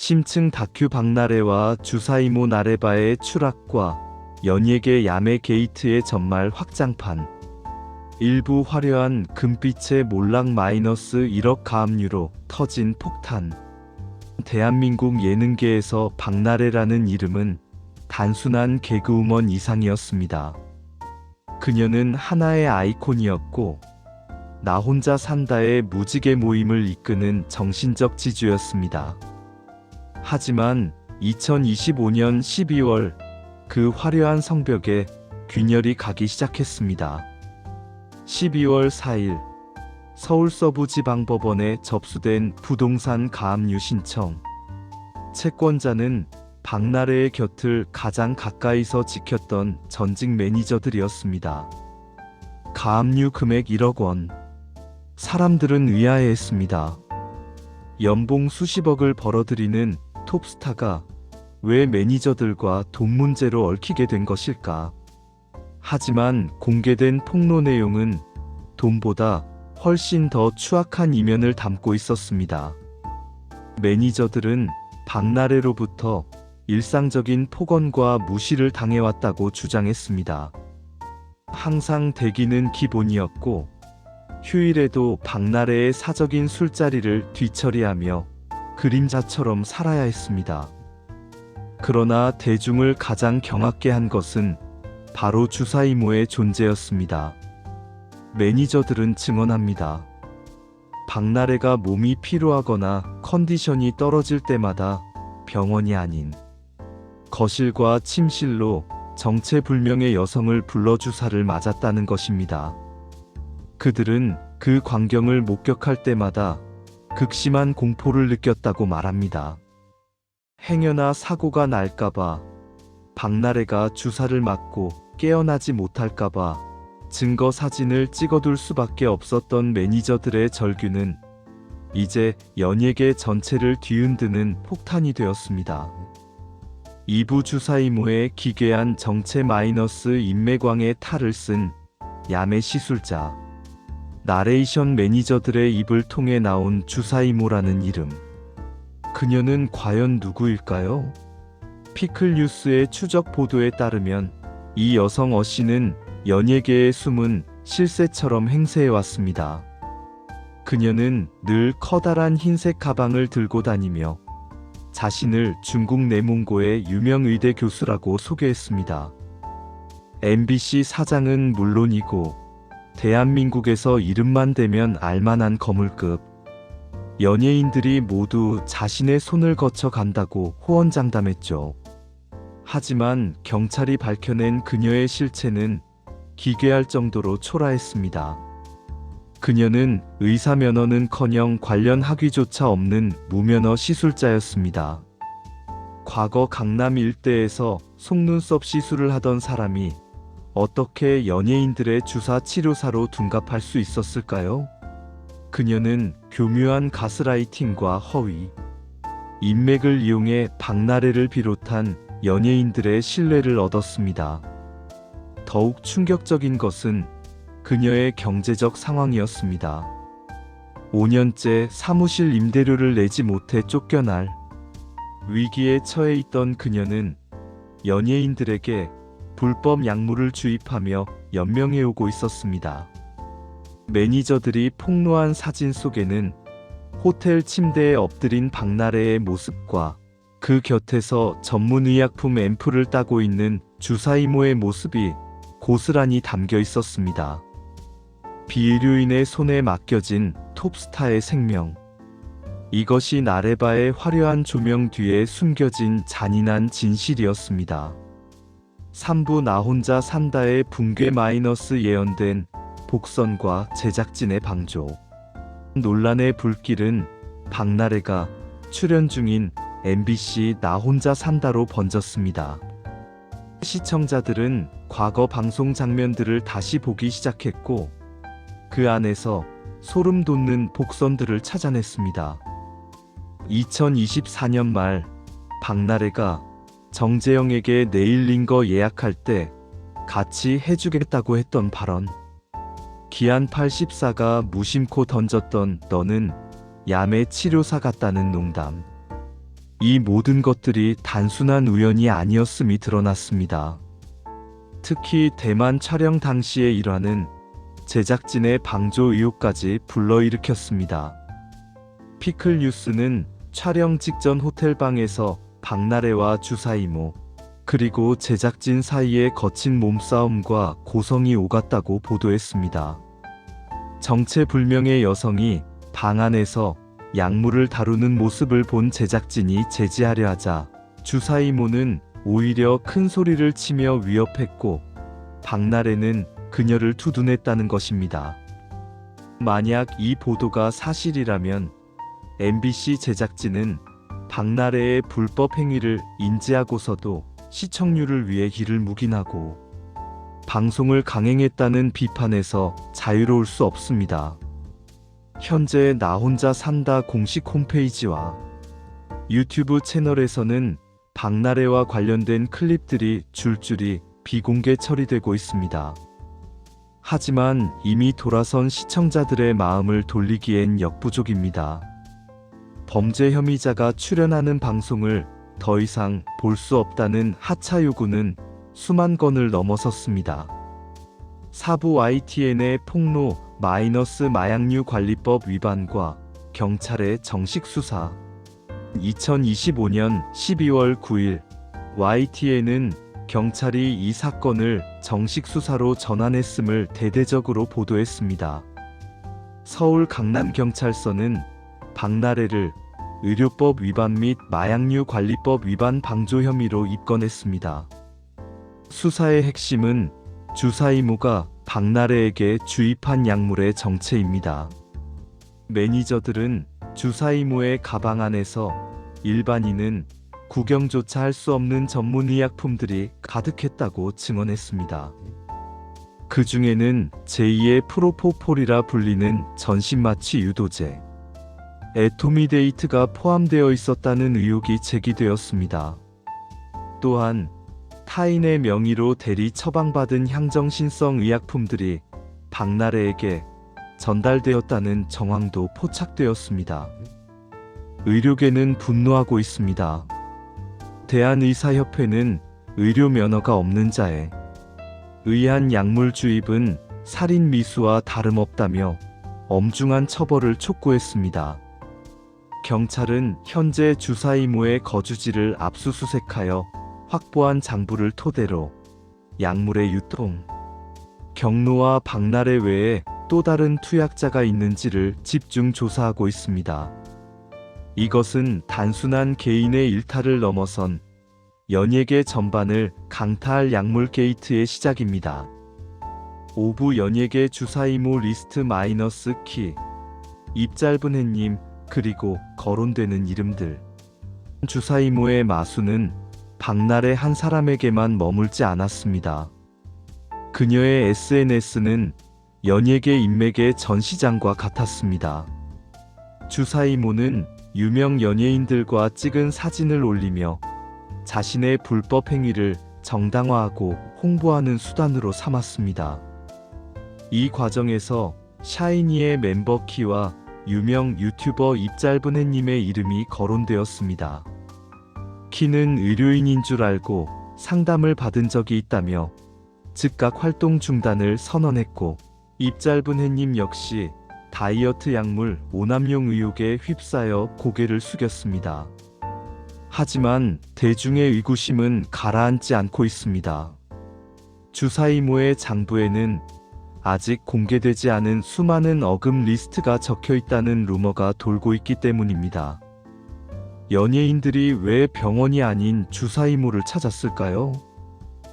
심층 다큐 박나래와 주사이모 나래바의 추락과 연예계 야매 게이트의 전말 확장판. 일부 화려한 금빛의 몰락 마이너스 1억 가압류로 터진 폭탄. 대한민국 예능계에서 박나래라는 이름은 단순한 개그우먼 이상이었습니다. 그녀는 하나의 아이콘이었고 나 혼자 산다의 무지개 모임을 이끄는 정신적 지주였습니다. 하지만 2025년 12월 그 화려한 성벽에 균열이 가기 시작했습니다. 12월 4일 서울서부지방법원에 접수된 부동산 가압류 신청. 채권자는 박나래의 곁을 가장 가까이서 지켰던 전직 매니저들이었습니다. 가압류 금액 1억 원. 사람들은 의아해했습니다. 연봉 수십억을 벌어들이는 톱스타가 왜 매니저들과 돈 문제로 얽히게 된 것일까? 하지만 공개된 폭로 내용은 돈보다 훨씬 더 추악한 이면을 담고 있었습니다. 매니저들은 박나래로부터 일상적인 폭언과 무시를 당해왔다고 주장했습니다. 항상 대기는 기본이었고 휴일에도 박나래의 사적인 술자리를 뒤처리하며 그림자처럼 살아야 했습니다. 그러나 대중을 가장 경악게 한 것은 바로 주사이모의 존재였습니다. 매니저들은 증언합니다. 박나래가 몸이 피로하거나 컨디션이 떨어질 때마다 병원이 아닌 거실과 침실로 정체불명의 여성을 불러 주사를 맞았다는 것입니다. 그들은 그 광경을 목격할 때마다 극심한 공포를 느꼈다고 말합니다. 행여나 사고가 날까봐, 박나래가 주사를 맞고 깨어나지 못할까봐 증거 사진을 찍어둘 수밖에 없었던 매니저들의 절규는 이제 연예계 전체를 뒤흔드는 폭탄이 되었습니다. 2부 주사이모의 기괴한 정체 마이너스 인매광의 탈을 쓴 야매 시술자. 나레이션 매니저들의 입을 통해 나온 주사이모라는 이름. 그녀는 과연 누구일까요? 피클뉴스의 추적 보도에 따르면 이 여성 어씨는 연예계의 숨은 실세처럼 행세해왔습니다. 그녀는 늘 커다란 흰색 가방을 들고 다니며 자신을 중국 내몽고의 유명 의대 교수라고 소개했습니다. MBC 사장은 물론이고 대한민국에서 이름만 대면 알만한 거물급 연예인들이 모두 자신의 손을 거쳐 간다고 호언장담했죠. 하지만 경찰이 밝혀낸 그녀의 실체는 기괴할 정도로 초라했습니다. 그녀는 의사 면허는커녕 관련 학위조차 없는 무면허 시술자였습니다. 과거 강남 일대에서 속눈썹 시술을 하던 사람이 어떻게 연예인들의 주사 치료사로 둔갑할 수 있었을까요? 그녀는 교묘한 가스라이팅과 허위, 인맥을 이용해 박나래를 비롯한 연예인들의 신뢰를 얻었습니다. 더욱 충격적인 것은 그녀의 경제적 상황이었습니다. 5년째 사무실 임대료를 내지 못해 쫓겨날 위기에 처해 있던 그녀는 연예인들에게 불법 약물을 주입하며 연명해오고 있었습니다. 매니저들이 폭로한 사진 속에는 호텔 침대에 엎드린 박나래의 모습과 그 곁에서 전문의약품 앰플을 따고 있는 주사이모의 모습이 고스란히 담겨 있었습니다. 비의료인의 손에 맡겨진 톱스타의 생명. 이것이 나래바의 화려한 조명 뒤에 숨겨진 잔인한 진실이었습니다. 3부 나 혼자 산다의 붕괴 마이너스 예언된 복선과 제작진의 방조. 논란의 불길은 박나래가 출연 중인 MBC 나 혼자 산다로 번졌습니다. 시청자들은 과거 방송 장면들을 다시 보기 시작했고 그 안에서 소름 돋는 복선들을 찾아냈습니다. 2024년 말 박나래가 정재영에게 네일링거 예약할 때 같이 해주겠다고 했던 발언. 기안 84가 무심코 던졌던 너는 야매 치료사 같다는 농담. 이 모든 것들이 단순한 우연이 아니었음이 드러났습니다. 특히 대만 촬영 당시의 일화는 제작진의 방조 의혹까지 불러일으켰습니다. 피클 뉴스는 촬영 직전 호텔방에서 박나래와 주사이모 그리고 제작진 사이에 거친 몸싸움과 고성이 오갔다고 보도했습니다. 정체불명의 여성이 방 안에서 약물을 다루는 모습을 본 제작진이 제지하려 하자 주사이모는 오히려 큰 소리를 치며 위협했고 박나래는 그녀를 두둔했다는 것입니다. 만약 이 보도가 사실이라면 MBC 제작진은 박나래의 불법 행위를 인지하고서도 시청률을 위해 이를 묵인하고 방송을 강행했다는 비판에서 자유로울 수 없습니다. 현재 나 혼자 산다 공식 홈페이지와 유튜브 채널에서는 박나래와 관련된 클립들이 줄줄이 비공개 처리되고 있습니다. 하지만 이미 돌아선 시청자들의 마음을 돌리기엔 역부족입니다. 범죄 혐의자가 출연하는 방송을 더 이상 볼 수 없다는 하차 요구는 수만 건을 넘어섰습니다. 사부 YTN의 폭로 마약류 관리법 위반과 경찰의 정식 수사. 2025년 12월 9일 YTN은 경찰이 이 사건을 정식 수사로 전환했음을 대대적으로 보도했습니다. 서울 강남경찰서는 박나래를 의료법 위반 및 마약류 관리법 위반 방조 혐의로 입건했습니다. 수사의 핵심은 주사이모가 박나래에게 주입한 약물의 정체입니다. 매니저들은 주사이모의 가방 안에서 일반인은 구경조차 할 수 없는 전문 의약품들이 가득했다고 증언했습니다. 그 중에는 제2의 프로포폴이라 불리는 전신마취 유도제, 에토미데이트가 포함되어 있었다는 의혹이 제기되었습니다. 또한 타인의 명의로 대리 처방받은 향정신성 의약품들이 박나래에게 전달되었다는 정황도 포착되었습니다. 의료계는 분노하고 있습니다. 대한의사협회는 의료 면허가 없는 자에 의한 약물 주입은 살인 미수와 다름없다며 엄중한 처벌을 촉구했습니다. 경찰은 현재 주사이모의 거주지를 압수수색하여 확보한 장부를 토대로 약물의 유통, 경로와 박나래 외에 또 다른 투약자가 있는지를 집중 조사하고 있습니다. 이것은 단순한 개인의 일탈을 넘어선 연예계 전반을 강타할 약물 게이트의 시작입니다. 5부 연예계 주사이모 리스트 마이너스 키, 입 짧은 햇님, 그리고 거론되는 이름들. 주사이모의 마수는 박나래 한 사람에게만 머물지 않았습니다. 그녀의 SNS는 연예계 인맥의 전시장과 같았습니다. 주사이모는 유명 연예인들과 찍은 사진을 올리며 자신의 불법 행위를 정당화하고 홍보하는 수단으로 삼았습니다. 이 과정에서 샤이니의 멤버 키와 유명 유튜버 입 짧은 햇님의 이름이 거론되었습니다. 키는 의료인인 줄 알고 상담을 받은 적이 있다며 즉각 활동 중단을 선언했고, 입 짧은 햇님 역시 다이어트 약물 오남용 의혹에 휩싸여 고개를 숙였습니다. 하지만 대중의 의구심은 가라앉지 않고 있습니다. 주사이모의 장부에는 아직 공개되지 않은 수많은 어금 리스트가 적혀 있다는 루머가 돌고 있기 때문입니다. 연예인들이 왜 병원이 아닌 주사이모를 찾았을까요?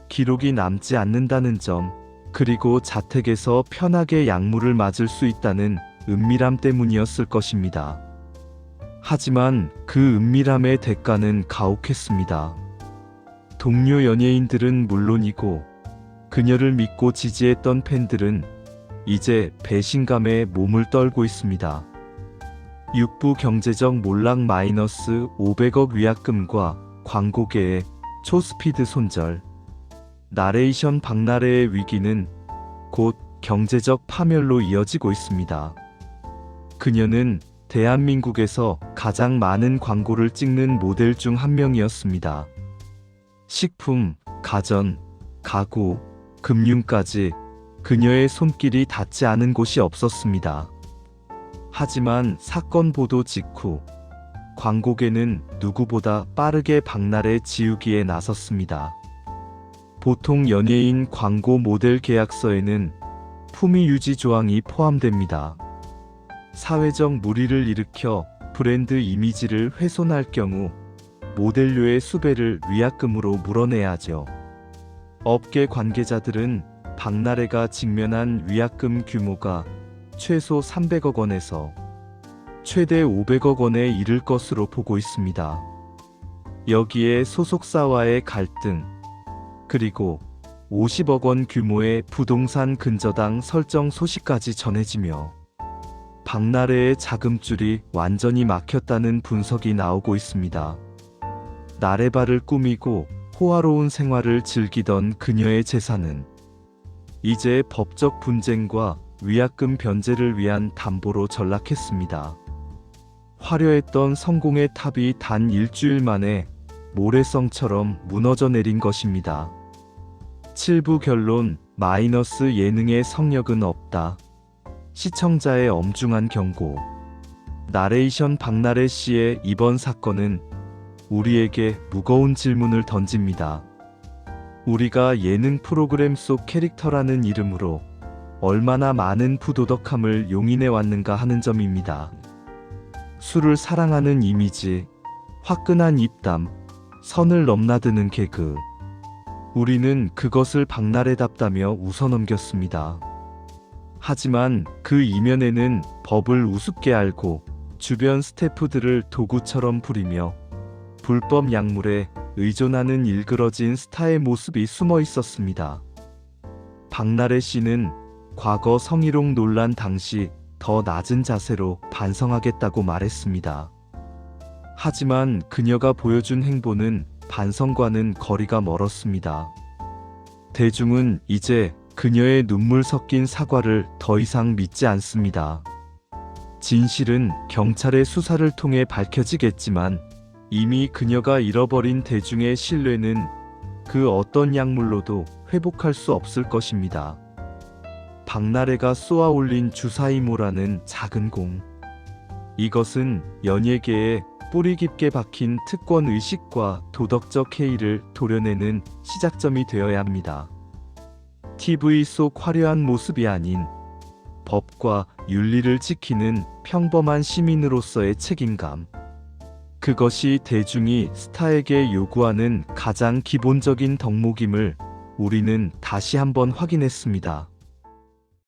기록이 남지 않는다는 점, 그리고 자택에서 편하게 약물을 맞을 수 있다는 은밀함 때문이었을 것입니다. 하지만 그 은밀함의 대가는 가혹했습니다. 동료 연예인들은 물론이고 그녀를 믿고 지지했던 팬들은 이제 배신감에 몸을 떨고 있습니다. 6부 경제적 몰락 마이너스 500억 위약금과 광고계의 초스피드 손절. 나레이션 박나래의 위기는 곧 경제적 파멸로 이어지고 있습니다. 그녀는 대한민국에서 가장 많은 광고를 찍는 모델 중 한 명이었습니다. 식품, 가전, 가구, 금융까지 그녀의 손길이 닿지 않은 곳이 없었습니다. 하지만 사건 보도 직후 광고계는 누구보다 빠르게 박나래 지우기에 나섰습니다. 보통 연예인 광고 모델 계약서에는 품위 유지 조항이 포함됩니다. 사회적 물의를 일으켜 브랜드 이미지를 훼손할 경우 모델료의 수배를 위약금으로 물어내야 하죠. 업계 관계자들은 박나래가 직면한 위약금 규모가 최소 300억 원에서 최대 500억 원에 이를 것으로 보고 있습니다. 여기에 소속사와의 갈등, 그리고 50억 원 규모의 부동산 근저당 설정 소식까지 전해지며 박나래의 자금줄이 완전히 막혔다는 분석이 나오고 있습니다. 나래바를 꾸미고 호화로운 생활을 즐기던 그녀의 재산은 이제 법적 분쟁과 위약금 변제를 위한 담보로 전락했습니다. 화려했던 성공의 탑이 단 일주일 만에 모래성처럼 무너져 내린 것입니다. 7부 결론, 마이너스 예능의 성력은 없다. 시청자의 엄중한 경고. 나레이션 박나래 씨의 이번 사건은 우리에게 무거운 질문을 던집니다. 우리가 예능 프로그램 속 캐릭터라는 이름으로 얼마나 많은 부도덕함을 용인해 왔는가 하는 점입니다. 술을 사랑하는 이미지, 화끈한 입담, 선을 넘나드는 개그. 우리는 그것을 박나래답다며 웃어넘겼습니다. 하지만 그 이면에는 법을 우습게 알고 주변 스태프들을 도구처럼 부리며 불법 약물에 의존하는 일그러진 스타의 모습이 숨어 있었습니다. 박나래 씨는 과거 성희롱 논란 당시 더 낮은 자세로 반성하겠다고 말했습니다. 하지만 그녀가 보여준 행보는 반성과는 거리가 멀었습니다. 대중은 이제 그녀의 눈물 섞인 사과를 더 이상 믿지 않습니다. 진실은 경찰의 수사를 통해 밝혀지겠지만 이미 그녀가 잃어버린 대중의 신뢰는 그 어떤 약물로도 회복할 수 없을 것입니다. 박나래가 쏘아 올린 주사이모라는 작은 공. 이것은 연예계에 뿌리 깊게 박힌 특권 의식과 도덕적 해이를 도려내는 시작점이 되어야 합니다. TV 속 화려한 모습이 아닌 법과 윤리를 지키는 평범한 시민으로서의 책임감. 그것이 대중이 스타에게 요구하는 가장 기본적인 덕목임을 우리는 다시 한번 확인했습니다.